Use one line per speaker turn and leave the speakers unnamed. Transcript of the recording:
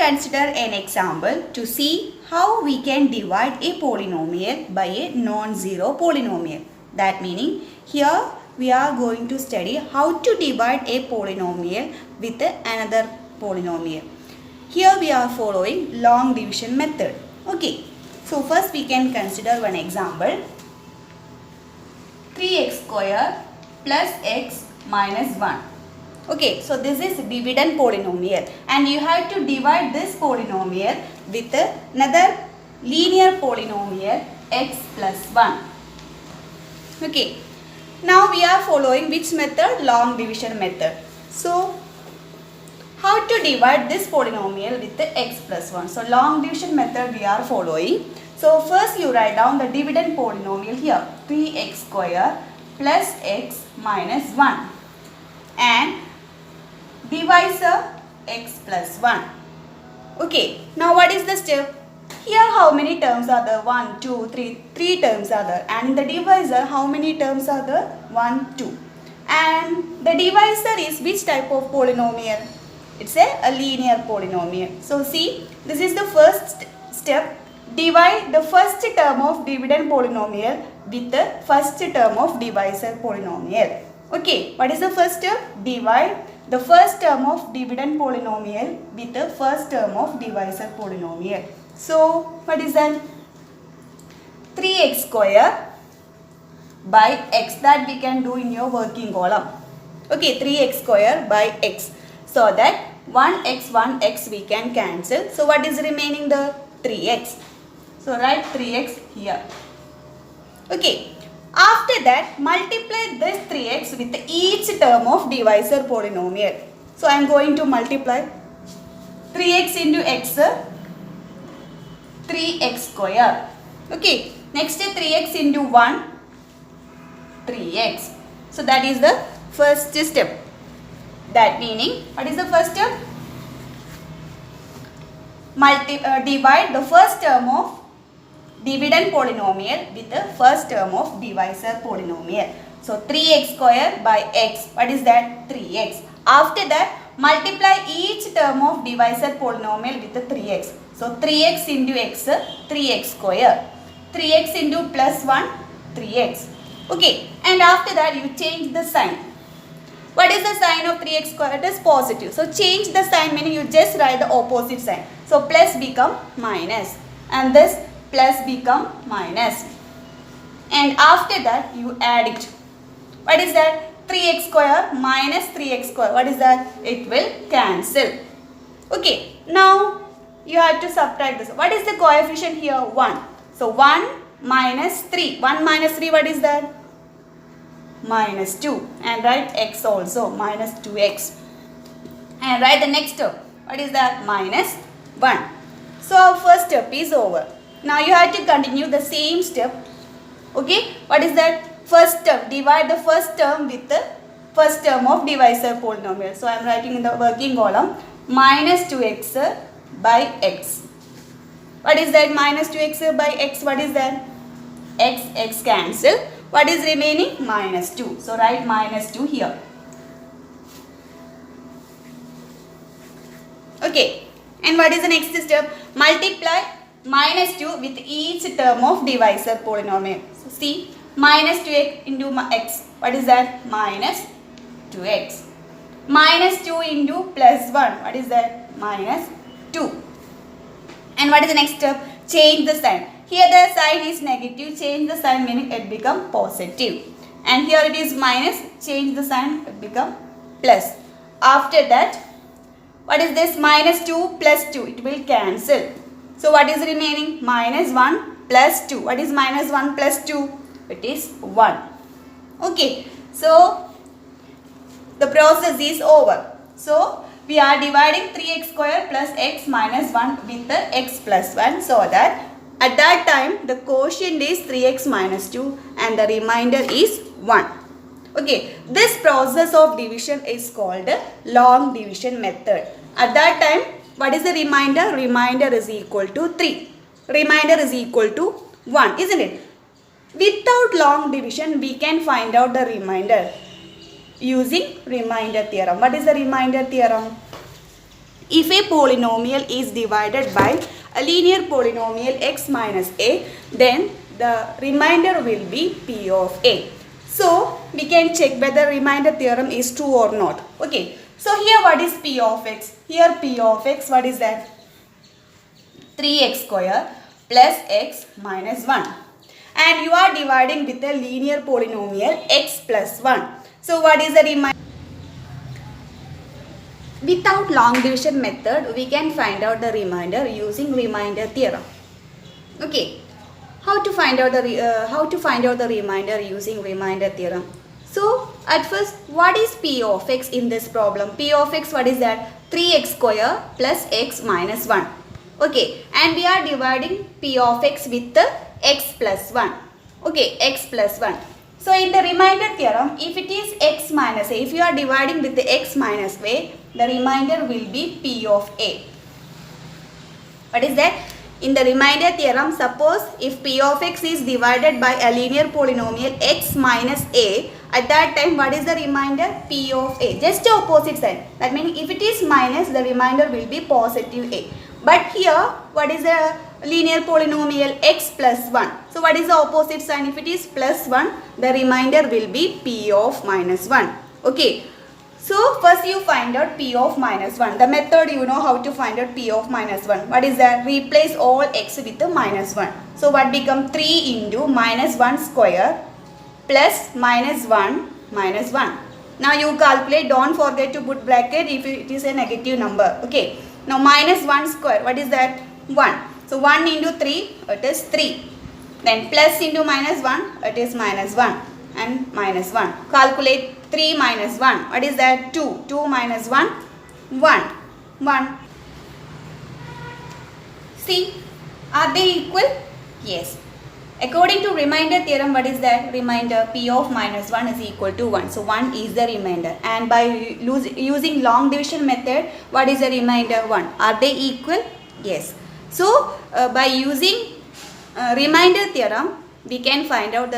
consider an example to see how we can divide a polynomial by a non-zero polynomial. That meaning here we are going to study how to divide a polynomial with another polynomial. Here we are following long division method. Okay, so first we can consider one example. 3x square plus x minus 1. Okay, so this is dividend polynomial and you have to divide this polynomial with another linear polynomial x plus 1. Okay, now we are following which method? Long division method. So, how to divide this polynomial with the x plus 1? So, long division method we are following. So, first you write down the dividend polynomial here, 3x square plus x minus 1 and divisor x plus 1. Okay, now what is the step? Here how many terms are there? 1, 2, 3, 3 terms are there. And in the divisor how many terms are there? 1, 2. And the divisor is which type of polynomial? It's a linear polynomial. So see, this is the first step. Divide the first term of dividend polynomial with the first term of divisor polynomial. Okay, what is the first step? Divide the first term of dividend polynomial with the first term of divisor polynomial. So, what is that? 3x square by x, that we can do in your working column. Okay, 3x square by x. So that 1x we can cancel. So, what is remaining? The 3x. So, write 3x here. Okay. After that, multiply this 3x with each term of divisor polynomial. So, I am going to multiply 3x into x, 3x square. Okay. Next 3x into 1, 3x. So, that is the first step. That meaning, what is the first step? Divide the first term of dividend polynomial with the first term of divisor polynomial. So 3x square by x. What is that? 3x. After that, multiply each term of divisor polynomial with the 3x. So 3x into x, 3x square. 3x into plus 1, 3x. Okay. And after that, you change the sign. What is the sign of 3x square? It is positive. So change the sign, meaning you just write the opposite sign. So plus become minus. And this plus become minus, and after that you add it. What is that? 3x square minus 3x square. What is that? It will cancel. Okay, now you have to subtract this. What is the coefficient here? 1. So 1 minus 3. 1 minus 3, what is that? Minus 2. And write x also, minus 2x. And write the next term. What is that? Minus 1. So our first step is over. Now you have to continue the same step. Okay, what is that? First term, divide the first term with the first term of divisor polynomial. So I am writing in the working column minus 2x by x. What is that? Minus 2x by x, what is that? X cancel. What is remaining? Minus 2. So write minus 2 here. Okay, and what is the next step? Multiply minus 2 with each term of divisor polynomial. So see, minus 2x into x. What is that? Minus 2x. Minus 2 into plus 1. What is that? Minus 2. And what is the next step? Change the sign. Here the sign is negative. Change the sign, meaning it become positive. And here it is minus. Change the sign, it become plus. After that, what is this? Minus 2 plus 2. It will cancel. So what is remaining? Minus 1 plus 2. What is minus 1 plus 2? It is 1. Okay. So the process is over. So we are dividing 3x square plus x minus 1 with the x plus 1, so that at that time the quotient is 3x minus 2 and the remainder is 1. Okay. This process of division is called long division method. At that time, what is the remainder? Remainder is equal to 3. Remainder is equal to 1, isn't it? Without long division, we can find out the remainder using remainder theorem. What is the remainder theorem? if a polynomial is divided by a linear polynomial x minus a, then the remainder will be p of a. So we can check whether remainder theorem is true or not. Okay. So here what is p of x? Here p of x, what is that? 3x square plus x minus 1. And you are dividing with a linear polynomial x plus 1. So what is the remainder? Without long division method, we can find out the remainder using remainder theorem. Okay. How to find out the remainder using remainder theorem? So at first, what is p of x in this problem? P of x, what is that? 3x square plus x minus 1. Okay, and we are dividing p of x with the x plus 1. Okay, x plus 1. So in the remainder theorem, if it is x minus a, if you are dividing with the x minus a, the remainder will be p of a. What is that? In the remainder theorem, suppose if p of x is divided by a linear polynomial x minus a, at that time what is the remainder? P of a. Just opposite sign. That means if it is minus, the remainder will be positive a. But here, what is the linear polynomial x plus 1? So what is the opposite sign? If it is plus 1, the remainder will be p of minus 1. Okay. So first you find out p of minus 1. The method you know how to find out p of minus 1. What is that? Replace all x with the minus 1. So what become 3 into minus 1 square plus minus 1 minus 1. Now you calculate, don't forget to put bracket if it is a negative number. Okay. Now minus 1 square, what is that? 1. So 1 into 3, it is 3. Then plus into minus 1, it is minus 1 and minus 1. Calculate 3 minus 1. What is that? 2. 2 minus 1, 1. 1. See, are they equal? Yes. According to remainder theorem, what is that? Remainder p of minus 1 is equal to 1. So 1 is the remainder. And by using long division method, what is the remainder? 1. Are they equal? Yes. So by using remainder theorem, we can find out the